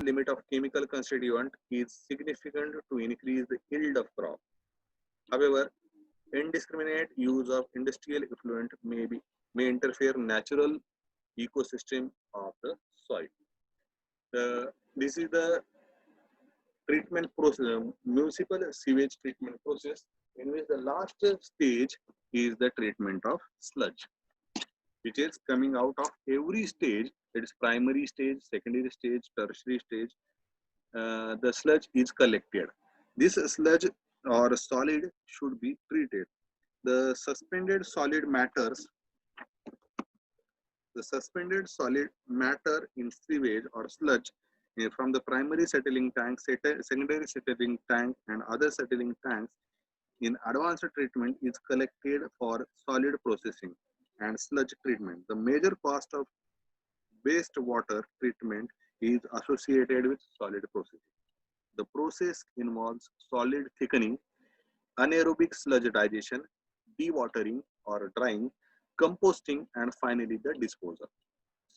limit of chemical constituent is significant to increase the yield of crop. However, indiscriminate use of industrial effluent may interfere natural ecosystem of the soil. This is the treatment process, municipal sewage treatment process, in which the last stage is the treatment of sludge, which is coming out of every stage. It is primary stage, secondary stage, tertiary stage. The sludge is collected. This sludge or solid should be treated. The suspended solid matters, the suspended solid matter in sewage or sludge from the primary settling tank, secondary settling tank, and other settling tanks in advanced treatment is collected for solid processing and sludge treatment. The major cost of wastewater treatment is associated with solid processing. The process involves solid thickening, anaerobic sludge digestion, dewatering or drying, composting, and finally the disposal.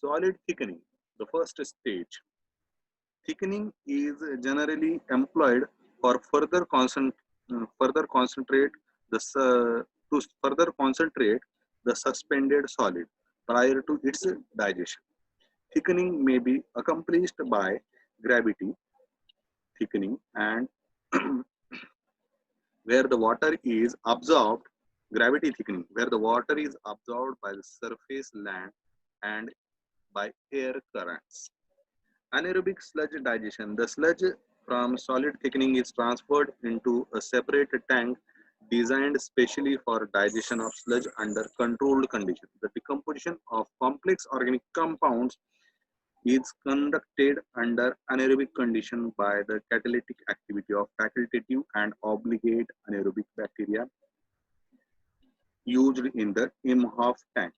Solid thickening, the first stage. Thickening is generally employed for further concentrate to further concentrate the suspended solid prior to its digestion. Thickening may be accomplished by gravity thickening and where the water is absorbed, gravity thickening, where the water is absorbed by the surface land and by air currents. Anaerobic sludge digestion. The sludge from solid thickening is transferred into a separate tank designed specially for digestion of sludge under controlled conditions. The decomposition of complex organic compounds is conducted under anaerobic condition by the catalytic activity of facultative and obligate anaerobic bacteria used in the Imhoff tank.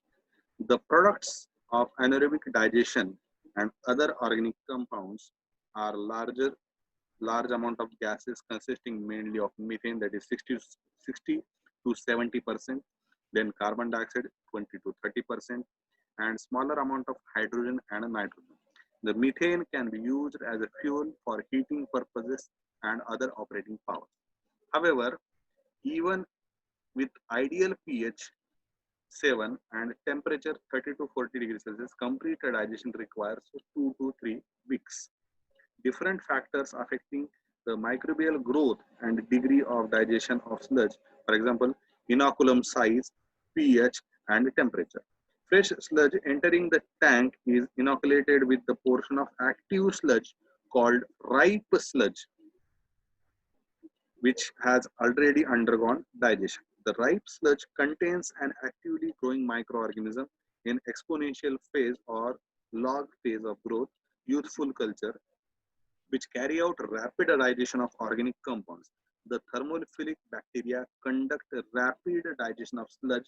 The products of anaerobic digestion and other organic compounds are large amount of gases consisting mainly of methane, that is 60 to 70%, then carbon dioxide 20 to 30%, and smaller amount of hydrogen and nitrogen. The methane can be used as a fuel for heating purposes and other operating powers. However, even with ideal pH 7 and temperature 30 to 40 degrees Celsius, complete digestion requires 2 to 3 weeks. Different factors affecting the microbial growth and degree of digestion of sludge, for example, inoculum size, pH, and temperature. Fresh sludge entering the tank is inoculated with the portion of active sludge called ripe sludge, which has already undergone digestion. The ripe sludge contains an actively growing microorganism in exponential phase or log phase of growth, youthful culture, which carry out rapid digestion of organic compounds. The thermophilic bacteria conduct a rapid digestion of sludge,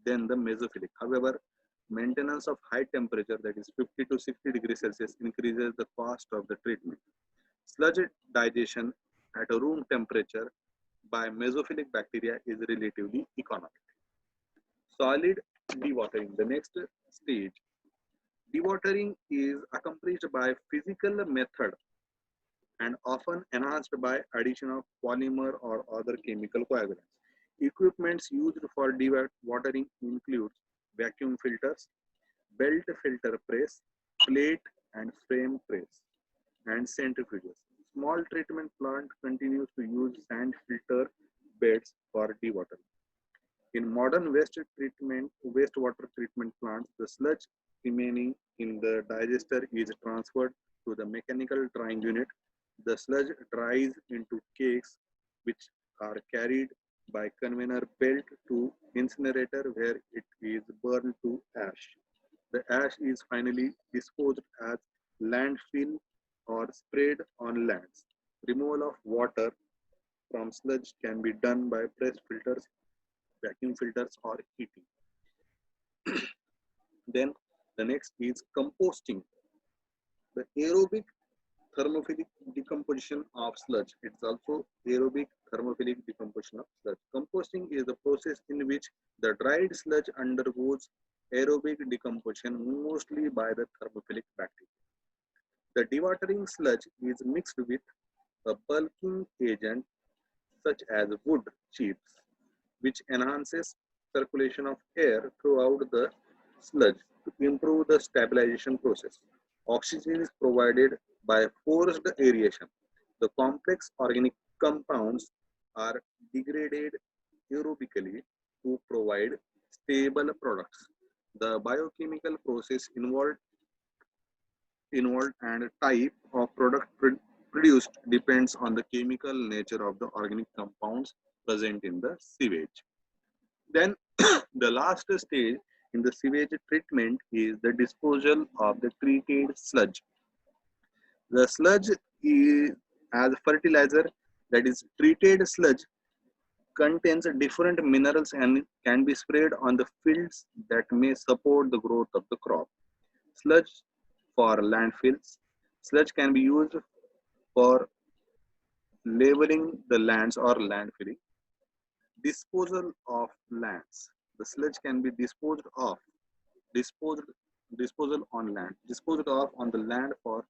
then the mesophilic. However, maintenance of high temperature, that is 50 to 60 degrees Celsius, increases the cost of the treatment. Sludge digestion at a room temperature by mesophilic bacteria is relatively economic. Solid dewatering, the next stage. Dewatering is accomplished by physical method and often enhanced by addition of polymer or other chemical coagulants. Equipments used for dewatering include vacuum filters, belt filter press, plate and frame press, and centrifuges. Small treatment plant continues to use sand filter beds for dewatering. In modern wastewater treatment plants, the sludge remaining in the digester is transferred to the mechanical drying unit. The sludge dries into cakes, which are carried by conveyor belt to incinerator, where it is burned to ash. The ash is finally disposed as landfill or sprayed on lands. Removal of water from sludge can be done by press filters, vacuum filters, or heating. Then the next is composting. The aerobic thermophilic decomposition of sludge. It's also aerobic thermophilic decomposition of sludge. Composting is the process in which the dried sludge undergoes aerobic decomposition mostly by the thermophilic bacteria. The dewatering sludge is mixed with a bulking agent such as wood chips, which enhances circulation of air throughout the sludge to improve the stabilization process. Oxygen is provided by forced aeration. The complex organic compounds are degraded aerobically to provide stable products. The biochemical process involved and type of product produced depends on the chemical nature of the organic compounds present in the sewage. Then the last stage in the sewage treatment is the disposal of the treated sludge. The sludge is as fertilizer, that is treated sludge contains different minerals and can be sprayed on the fields that may support the growth of the crop. Sludge for landfills. Sludge can be used for leveling the lands or landfilling. Disposal of lands. The sludge can be disposed disposal on land. Disposed of on the land for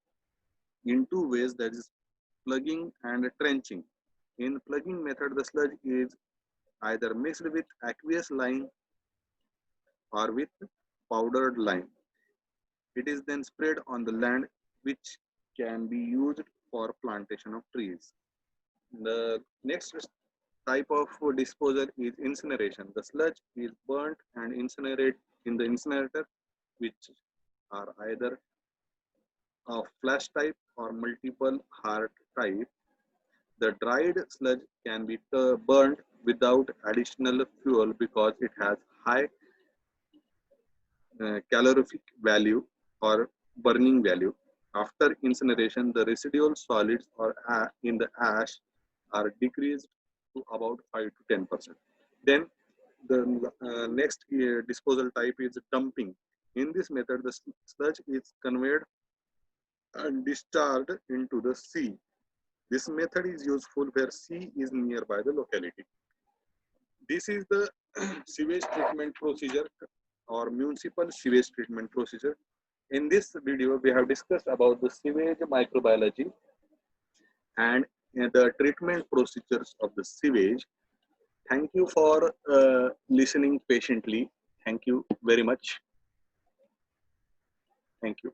in two ways, that is plugging and trenching. In plugging method, the sludge is either mixed with aqueous lime or with powdered lime. It is then spread on the land, which can be used for plantation of trees. The next type of disposal is incineration. The sludge is burnt and incinerated in the incinerator, which are either of flash type or multiple heart type. The dried sludge can be burned without additional fuel because it has high calorific value or burning value. After incineration, the residual solids or in the ash are decreased to about 5 to 10%. Then the next disposal type is dumping. In this method, the sludge is conveyed and discharged into the sea. This method is useful where sea is nearby the locality. This is the sewage treatment procedure or municipal sewage treatment procedure. In this video, we have discussed about the sewage microbiology and the treatment procedures of the sewage. Thank you for listening patiently. Thank you very much. Thank you.